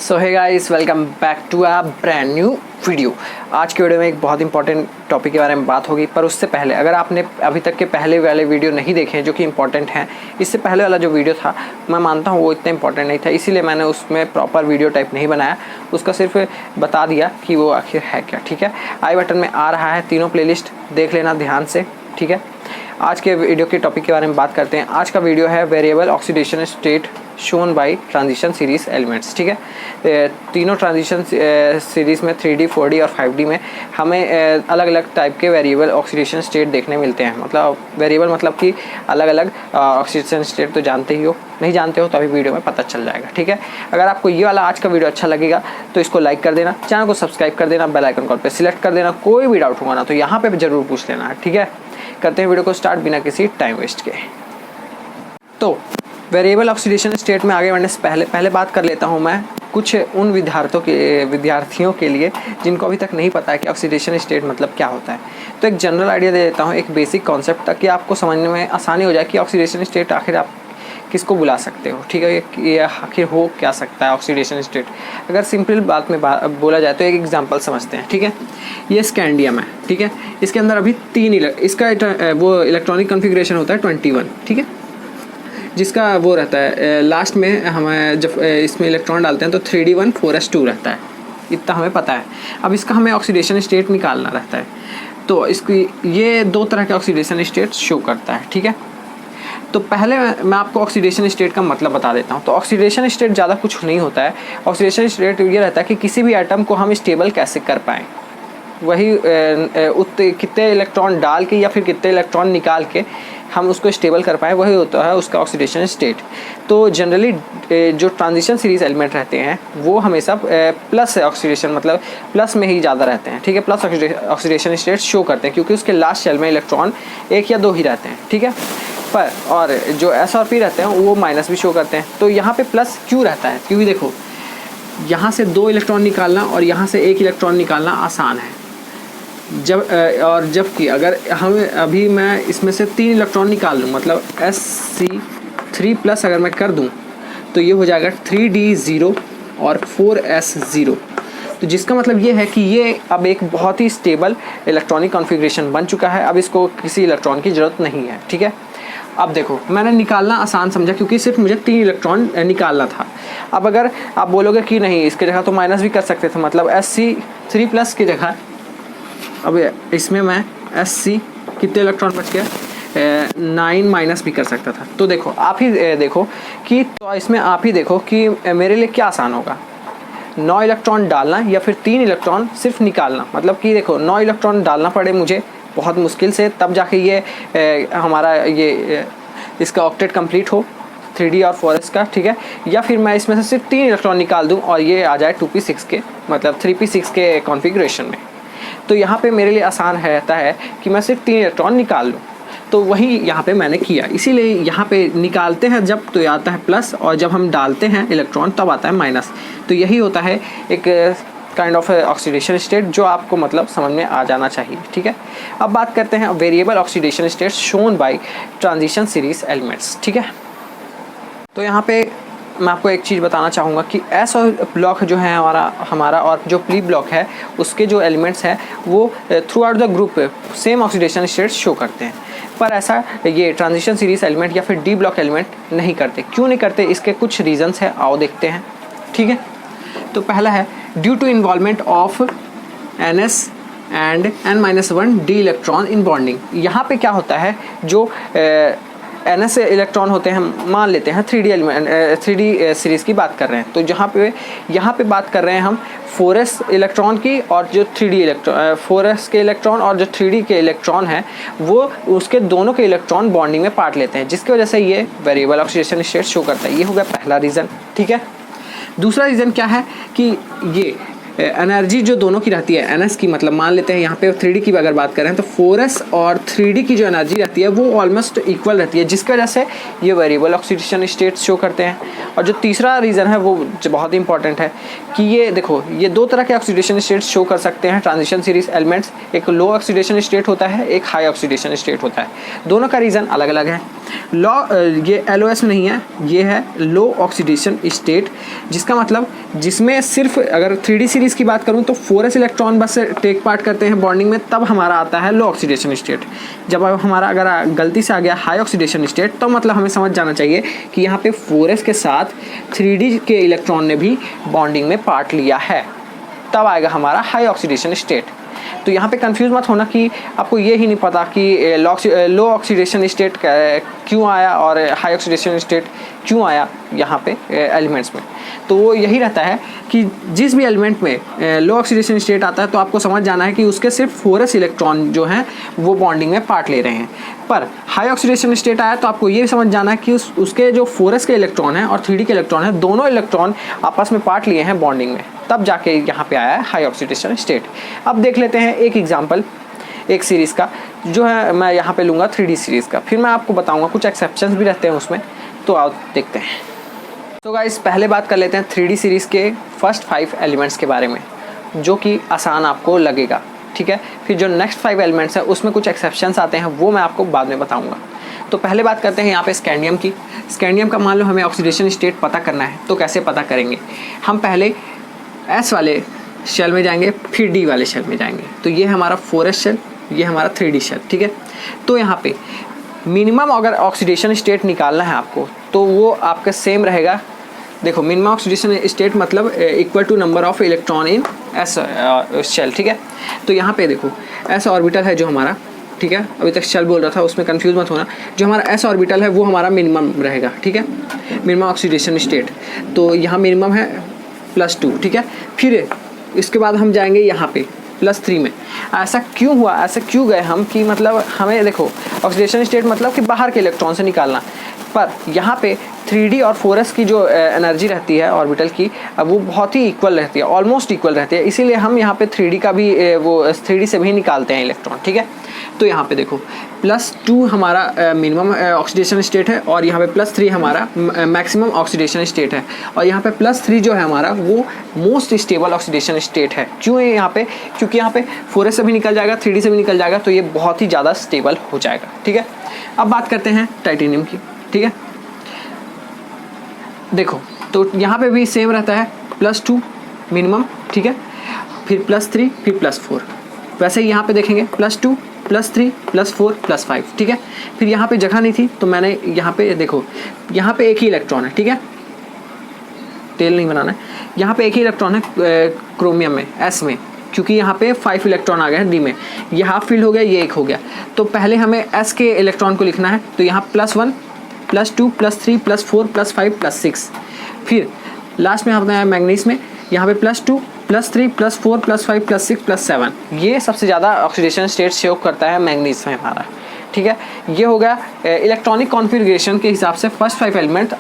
So hey guys, welcome back to a brand new video. आज के video में एक बहुत इंपॉर्टेंट टॉपिक के बारे में बात होगी, पर उससे पहले अगर आपने अभी तक के पहले वाले वीडियो नहीं देखे हैं जो कि इंपॉर्टेंट हैं, इससे पहले वाला जो वीडियो था मैं मानता हूँ वो इतना इंपॉर्टेंट नहीं था, इसीलिए मैंने उसमें प्रॉपर वीडियो टाइप नहीं बनाया, उसका सिर्फ बता दिया कि वो आखिर है क्या। ठीक है, आई बटन में आ रहा है, तीनों प्लेलिस्ट देख लेना ध्यान से। ठीक है, आज के वीडियो के टॉपिक के बारे में बात करते हैं। आज का वीडियो है variable oxidation state shown by transition series elements. ठीक है, तीनों ट्रांजिशन सीरीज़ में 3D, 4D और 5D में हमें अलग अलग टाइप के वेरिएबल ऑक्सीडेशन स्टेट देखने मिलते हैं। मतलब वेरिएबल मतलब कि अलग अलग ऑक्सीडेशन स्टेट तो जानते ही हो, नहीं जानते हो तो अभी वीडियो में पता चल जाएगा। ठीक है, अगर आपको ये वाला आज का वीडियो अच्छा लगेगा तो इसको लाइक कर देना, चैनल को सब्सक्राइब कर देना, बेल आइकन कॉल पे सिलेक्ट कर देना। कोई भी डाउट होगा ना तो यहाँ पे ज़रूर पूछ लेना। ठीक है, करते हैं वीडियो को स्टार्ट बिना किसी टाइम वेस्ट के। तो वेरिएबल ऑक्सीडेशन स्टेट में आगे बढ़ने से पहले बात कर लेता हूँ मैं कुछ उन विद्यार्थियों के लिए जिनको अभी तक नहीं पता है कि ऑक्सीडेशन स्टेट मतलब क्या होता है। तो एक जनरल आइडिया दे देता हूँ, एक बेसिक कॉन्सेप्ट, ताकि आपको समझने में आसानी हो जाए कि ऑक्सीडेशन स्टेट आखिर आप किसको बुला सकते हो। ठीक है, ये आखिर हो क्या सकता है ऑक्सीडेशन स्टेट। अगर सिंपल बात में बोला जाए तो एक एग्जांपल समझते हैं। ठीक है, ये स्कैंडियम है। ठीक है, इसके अंदर अभी इसका वो इलेक्ट्रॉनिक कॉन्फ़िगरेशन होता है 21। ठीक है, जिसका वो रहता है लास्ट में हमें जब इसमें इलेक्ट्रॉन डालते हैं तो 3d1 4s2 रहता है, इतना हमें पता है। अब इसका हमें ऑक्सीडेशन स्टेट निकालना रहता है, तो इसकी ये दो तरह के ऑक्सीडेशन स्टेट शो करता है। ठीक है, तो पहले मैं आपको ऑक्सीडेशन स्टेट का मतलब बता देता हूँ। तो ऑक्सीडेशन स्टेट ज़्यादा कुछ नहीं होता है। ऑक्सीडेशन स्टेट ये रहता है कि किसी भी एटम को हम स्टेबल कैसे कर पाएँ, वही कितने इलेक्ट्रॉन डाल के या फिर कितने इलेक्ट्रॉन निकाल के हम उसको स्टेबल कर पाएँ, वही होता है उसका ऑक्सीडेशन स्टेट। तो जनरली जो ट्रांजिशन सीरीज एलिमेंट रहते हैं वो हमेशा प्लस ऑक्सीडेशन मतलब प्लस में ही ज़्यादा रहते हैं। ठीक है, प्लस ऑक्सीडेशन स्टेट शो करते हैं क्योंकि उसके लास्ट शेल में इलेक्ट्रॉन 1 या 2 ही रहते हैं। ठीक है, पर और जो S और P रहते हैं वो माइनस भी शो करते हैं। तो यहाँ पे प्लस क्यों रहता है, क्योंकि देखो यहाँ से 2 इलेक्ट्रॉन निकालना और यहाँ से 1 इलेक्ट्रॉन निकालना आसान है। जबकि अगर अभी मैं इसमें से 3 इलेक्ट्रॉन निकाल लूँ, मतलब Sc3+ अगर मैं कर दूँ तो ये हो जाएगा 3d0 और 4s0। तो जिसका मतलब ये है कि ये अब एक बहुत ही स्टेबल इलेक्ट्रॉनिक कॉन्फ़िगरेशन बन चुका है। अब इसको किसी इलेक्ट्रॉन की ज़रूरत नहीं है। ठीक है, अब देखो मैंने निकालना आसान समझा क्योंकि सिर्फ मुझे 3 इलेक्ट्रॉन निकालना था। अब अगर आप बोलोगे कि नहीं इसके जगह तो माइनस भी कर सकते थे, मतलब Sc3+ की जगह अब इसमें मैं Sc कितने इलेक्ट्रॉन बच गया 9 माइनस भी कर सकता था। तो देखो आप ही देखो कि तो इसमें आप ही देखो कि मेरे लिए क्या आसान होगा, 9 इलेक्ट्रॉन डालना या फिर 3 इलेक्ट्रॉन सिर्फ निकालना। मतलब कि देखो 9 इलेक्ट्रॉन डालना पड़े मुझे बहुत मुश्किल से, तब जाके ये हमारा ये इसका ऑक्टेट कंप्लीट हो 3d और 4s का। ठीक है, या फिर मैं इसमें से सिर्फ 3 इलेक्ट्रॉन निकाल दूं और ये आ जाए 2p6 के मतलब 3p6 के कॉन्फ़िगरेशन में। तो यहाँ पे मेरे लिए आसान रहता है कि मैं सिर्फ 3 इलेक्ट्रॉन निकाल लूँ। तो वही यहाँ पे मैंने किया, इसीलिए यहाँ पे निकालते हैं जब तो आता है प्लस, और जब हम डालते हैं इलेक्ट्रॉन तब आता है माइनस। तो यही होता है एक काइंड ऑफ ऑक्सीडेशन स्टेट जो आपको मतलब समझ में आ जाना चाहिए। ठीक है, अब बात करते हैं variable oxidation state shown by transition series elements. ठीक है, तो यहाँ पे मैं आपको एक चीज़ बताना चाहूँगा कि S और ब्लॉक जो है हमारा और जो P ब्लॉक है उसके जो एलिमेंट्स हैं वो through out the group same oxidation state show करते हैं, पर ऐसा ये ट्रांजिशन सीरीज एलिमेंट या फिर D ब्लॉक एलिमेंट नहीं करते। क्यों नहीं करते, इसके कुछ रीजंस हैं, आओ देखते हैं। ठीक है, तो पहला है due to involvement of NS and N-1 D electron in bonding. यहाँ पे क्या होता है, जो NS इलेक्ट्रॉन होते हैं, मान लेते हैं 3D सीरीज़ की बात कर रहे हैं, तो यहाँ पे बात कर रहे हैं हम 4s इलेक्ट्रॉन की, और जो 3D इलेक्ट्रॉन 4s के इलेक्ट्रॉन और जो 3D के इलेक्ट्रॉन हैं वो उसके दोनों के इलेक्ट्रॉन बॉन्डिंग में पार्ट लेते हैं, जिसकी वजह से ये वेरिएबल ऑक्सीडेशन स्टेट शो करता है। ये हो गया पहला रीज़न। ठीक है, दूसरा रीज़न क्या है कि ये एनर्जी जो दोनों की रहती है NS की, मतलब मान लेते हैं यहाँ पे 3D की अगर बात करें तो 4s और 3D की जो एनर्जी रहती है वो ऑलमोस्ट इक्वल रहती है, जिसकी वजह से ये वेरिएबल ऑक्सीडेशन स्टेट शो करते हैं। और जो तीसरा रीज़न है वो बहुत इंपॉर्टेंट है कि ये देखो, ये दो तरह के ऑक्सीडेशन स्टेट शो कर सकते हैं ट्रांजिशन सीरीज एलिमेंट्स। एक लो ऑक्सीडेशन स्टेट होता है, एक हाई ऑक्सीडेशन स्टेट होता है। दोनों का रीज़न अलग अलग है। ये LOS में नहीं है, ये है लो ऑक्सीडेशन स्टेट, जिसका मतलब जिसमें सिर्फ अगर 3D सीरीज़ की बात करूं तो 4s इलेक्ट्रॉन बस टेक पार्ट करते हैं बॉन्डिंग में, तब हमारा आता है लो ऑक्सीडेशन स्टेट। जब हमारा अगर गलती से आ गया हाई ऑक्सीडेशन स्टेट, तो मतलब हमें समझ जाना चाहिए कि यहाँ पे 4s के साथ 3D के इलेक्ट्रॉन ने भी बॉन्डिंग में पार्ट लिया है, तब आएगा हमारा हाई ऑक्सीडेशन स्टेट। तो यहाँ पे कंफ्यूज मत होना कि आपको ये ही नहीं पता कि लो ऑक्सीडेशन स्टेट क्यों आया और हाई ऑक्सीडेशन स्टेट क्यों आया यहाँ पे एलिमेंट्स में। तो वो यही रहता है कि जिस भी एलिमेंट में लो ऑक्सीडेशन स्टेट आता है तो आपको समझ जाना है कि उसके सिर्फ 4s इलेक्ट्रॉन जो हैं वो बॉन्डिंग में पार्ट ले रहे हैं। पर हाई ऑक्सीडेशन स्टेट आया तो आपको ये समझ जाना है कि उसके जो 4s के इलेक्ट्रॉन हैं और 3D के इलेक्ट्रॉन हैं, दोनों इलेक्ट्रॉन आपस में पार्ट लिए हैं बॉन्डिंग में, तब जाके यहाँ पे आया है हाई ऑक्सीडेशन स्टेट। अब देख लेते हैं एक एग्जांपल एक सीरीज़ का, जो है मैं यहाँ पे लूँगा 3D सीरीज़ का, फिर मैं आपको बताऊँगा कुछ एक्सेप्शंस भी रहते हैं उसमें, तो आओ देखते हैं। तो गाइस पहले बात कर लेते हैं 3D सीरीज़ के फर्स्ट 5 एलिमेंट्स के बारे में, जो कि आसान आपको लगेगा, ठीक है। फिर जो नेक्स्ट 5 एलिमेंट्स है उसमें कुछ एक्सेप्शंस आते हैं, वो मैं आपको बाद में बताऊँगा। तो पहले बात करते हैं यहाँ पे स्कैंडियम की। स्कैंडियम का मान लो हमें ऑक्सीडेशन स्टेट पता करना है, तो कैसे पता करेंगे? हम पहले S वाले शेल में जाएंगे, फिर D वाले शेल में जाएंगे। तो ये हमारा 4s शेल, ये हमारा 3D शेल, ठीक है। तो यहाँ पे मिनिमम अगर ऑक्सीडेशन स्टेट निकालना है आपको, तो वो आपका सेम रहेगा। देखो मिनिमम ऑक्सीडेशन स्टेट मतलब equal to number of electron in S shell, ठीक है। तो यहाँ पे देखो S ऑर्बिटल है जो हमारा, ठीक है, अभी तक शेल बोल रहा था उसमें कंफ्यूज मत होना। जो हमारा S ऑर्बिटल है वो हमारा मिनिमम रहेगा, ठीक है, मिनिमम ऑक्सीडेशन स्टेट। तो यहाँ मिनिमम है +2, ठीक है। फिर इसके बाद हम जाएंगे यहाँ पे +3 में। ऐसा क्यों हुआ, ऐसा क्यों गए हम कि मतलब हमें देखो ऑक्सीडेशन स्टेट मतलब कि बाहर के इलेक्ट्रॉन से निकालना, पर यहाँ पे 3D और 4s की जो एनर्जी रहती है ऑर्बिटल की, वो बहुत ही इक्वल रहती है, ऑलमोस्ट इक्वल रहती है, इसीलिए हम यहाँ पे 3D का भी वो 3D से भी निकालते हैं इलेक्ट्रॉन, ठीक है। तो यहाँ पे देखो +2 हमारा मिनिमम ऑक्सीडेशन स्टेट है, और यहाँ पे +3 हमारा मैक्सिमम ऑक्सीडेशन स्टेट है, और यहाँ पे +3 जो है हमारा वो मोस्ट स्टेबल ऑक्सीडेशन स्टेट है। क्यों है यहाँ पे? क्योंकि यहाँ पे 4s से भी निकल जाएगा, 3D से भी निकल जाएगा, तो ये बहुत ही ज़्यादा स्टेबल हो जाएगा, ठीक है। अब बात करते हैं टाइटेनियम की, ठीक है। देखो तो यहाँ पे भी सेम रहता है, +2 मिनिमम, ठीक है, फिर +3, फिर +4। वैसे ही यहाँ पे देखेंगे +2, +3, +4, +5, ठीक है। फिर यहाँ पे जगह नहीं थी तो मैंने यहाँ पे देखो, यहाँ पे एक ही इलेक्ट्रॉन है, ठीक है, टेल नहीं बनाना है। यहाँ पे एक ही इलेक्ट्रॉन है क्रोमियम में, S में, क्योंकि यहाँ पे 5 इलेक्ट्रॉन आ गए हैं D में, ये हाफ फिल हो गया, ये एक हो गया। तो पहले हमें S के इलेक्ट्रॉन को लिखना है, तो यहाँ +1, +2, +3, +4, +5, +6। फिर लास्ट में अपना है मैग्नीज में, यहाँ पे +2, +3, +4, +5, +6, +7। ये सबसे ज़्यादा ऑक्सीडेशन स्टेट शो करता है मैग्नीज में हमारा, ठीक है। ये हो गया इलेक्ट्रॉनिक कॉन्फ़िगरेशन के हिसाब से फर्स्ट 5 एलिमेंट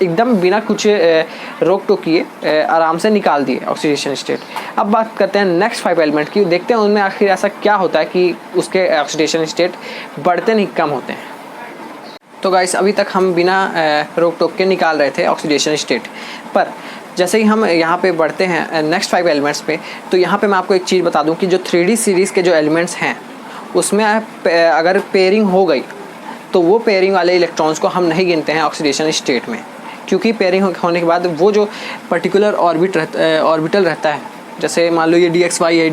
एकदम बिना कुछ रोक टोक किए आराम से निकाल दिए ऑक्सीडेशन स्टेट। अब बात करते हैं नेक्स्ट 5 एलिमेंट की, देखते हैं उनमें आखिर ऐसा क्या होता है कि उसके ऑक्सीडेशन स्टेट बढ़ते नहीं कम होते हैं। तो गाइस अभी तक हम बिना रोक टोक के निकाल रहे थे ऑक्सीडेशन स्टेट, पर जैसे ही हम यहाँ पे बढ़ते हैं नेक्स्ट 5 एलिमेंट्स पे, तो यहाँ पे मैं आपको एक चीज़ बता दूँ कि जो 3D सीरीज़ के जो एलिमेंट्स हैं उसमें अगर पेयरिंग हो गई तो वो पेयरिंग वाले इलेक्ट्रॉन्स को हम नहीं गिनते हैं ऑक्सीडेशन स्टेट में, क्योंकि पेयरिंग होने के बाद वो जो पर्टिकुलर ऑर्बिटल रहता है, जैसे मान लो ये DXY है,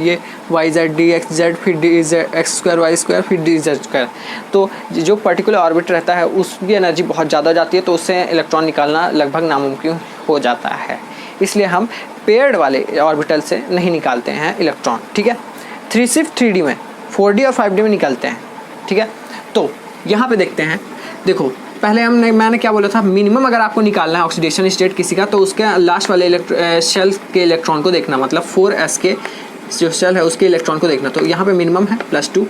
ये YZ DXZ, फिर DX2Y2, फिर DZ2, तो जो पर्टिकुलर ऑर्बिट रहता है उसकी एनर्जी बहुत ज़्यादा जाती है, तो उससे इलेक्ट्रॉन निकालना लगभग नामुमकिन हो जाता है। इसलिए हम पेयर्ड वाले ऑर्बिटल से नहीं निकालते हैं इलेक्ट्रॉन, ठीक है। सिर्फ 3D में 4D और 5D में निकलते हैं, ठीक है। तो यहाँ पे देखते हैं, देखो पहले मैंने क्या बोला था, मिनिमम अगर आपको निकालना है ऑक्सीडेशन स्टेट किसी का, तो उसके लास्ट वाले शेल के इलेक्ट्रॉन को देखना, मतलब 4s के जो शेल है उसके इलेक्ट्रॉन को देखना। तो यहाँ पे मिनिमम है +2,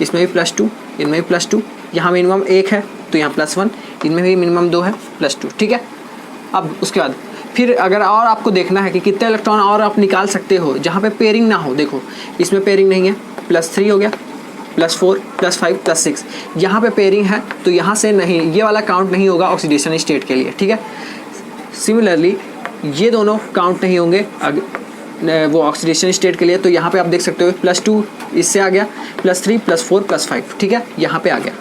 इसमें भी +2, इनमें भी +2, यहाँ मिनिमम 1 है तो यहाँ +1, इनमें भी मिनिमम 2 है +2, ठीक है। अब उसके बाद फिर अगर और आपको देखना है कि कितने इलेक्ट्रॉन और आप निकाल सकते हो जहाँ पे पेयरिंग ना हो, देखो इसमें पेयरिंग नहीं है, +3 हो गया, +4 +5 +6, यहाँ पे पेयरिंग है तो यहाँ से नहीं, ये वाला काउंट नहीं होगा ऑक्सीडेशन स्टेट के लिए, ठीक है। सिमिलरली ये दोनों काउंट नहीं होंगे वो ऑक्सीडेशन स्टेट के लिए, तो यहाँ पे आप देख सकते हो +2 इससे आ गया, +3 +4 +5, ठीक है, यहाँ पे आ गया।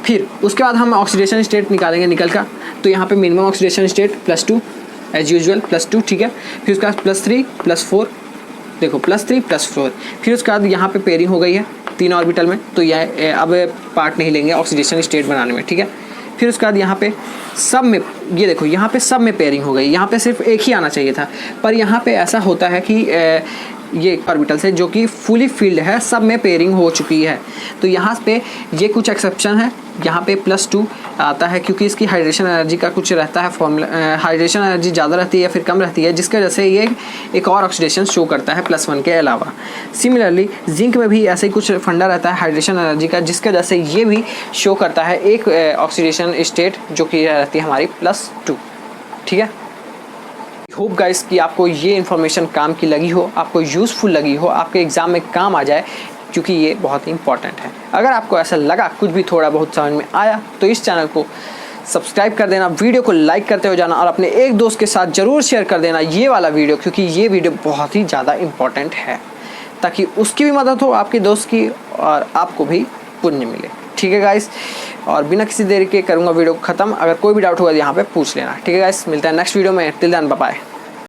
फिर उसके बाद हम ऑक्सीडेशन स्टेट निकालेंगे निकल का, तो यहाँ पे minimum oxidation state +2 as usual +2, ठीक है। फिर उसके बाद +3 +4, देखो +3 +4, फिर उसके बाद यहाँ पे पेयरिंग हो गई है 3 ऑर्बिटल में, तो यह अब पार्ट नहीं लेंगे ऑक्सीडेशन स्टेट बनाने में, ठीक है। फिर उसके बाद यहाँ पे सब में, ये देखो यहाँ पे सब में पेयरिंग हो गई, यहाँ पे सिर्फ एक ही आना चाहिए था, पर यहाँ पे ऐसा होता है कि ये ऑर्बिटल से जो कि फुली फिल्ड है सब में पेयरिंग हो चुकी है, तो यहाँ पे ये कुछ एक्सेप्शन है, यहाँ पे +2 आता है क्योंकि इसकी हाइड्रेशन एनर्जी का कुछ रहता है फॉर्मूला, हाइड्रेशन एनर्जी ज़्यादा रहती है या फिर कम रहती है, जिसकी वजह से ये एक और ऑक्सीडेशन शो करता है +1 के अलावा। सिमिलरली जिंक में भी ऐसे ही कुछ फंडा रहता है हाइड्रेशन एनर्जी का, जिसकी वजह से ये भी शो करता है एक ऑक्सीडेशन स्टेट जो कि रहती है हमारी +2, ठीक है। होप गाइस कि आपको ये इन्फॉर्मेशन काम की लगी हो, आपको यूज़फुल लगी हो, आपके एग्ज़ाम में काम आ जाए, क्योंकि ये बहुत ही इंपॉर्टेंट है। अगर आपको ऐसा लगा कुछ भी थोड़ा बहुत समझ में आया तो इस चैनल को सब्सक्राइब कर देना, वीडियो को लाइक करते हो जाना और अपने एक दोस्त के साथ ज़रूर शेयर कर देना ये वाला वीडियो, क्योंकि ये वीडियो बहुत ही ज़्यादा इम्पॉर्टेंट है, ताकि उसकी भी मदद हो, आपके दोस्त की, और आपको भी पुण्य मिले, ठीक है गाइस। और बिना किसी देरी के करूँगा वीडियो ख़त्म, अगर कोई भी डाउट होगा यहाँ पे पूछ लेना, ठीक है गाइस। मिलता है नेक्स्ट वीडियो में, टिल देन बाय बाय।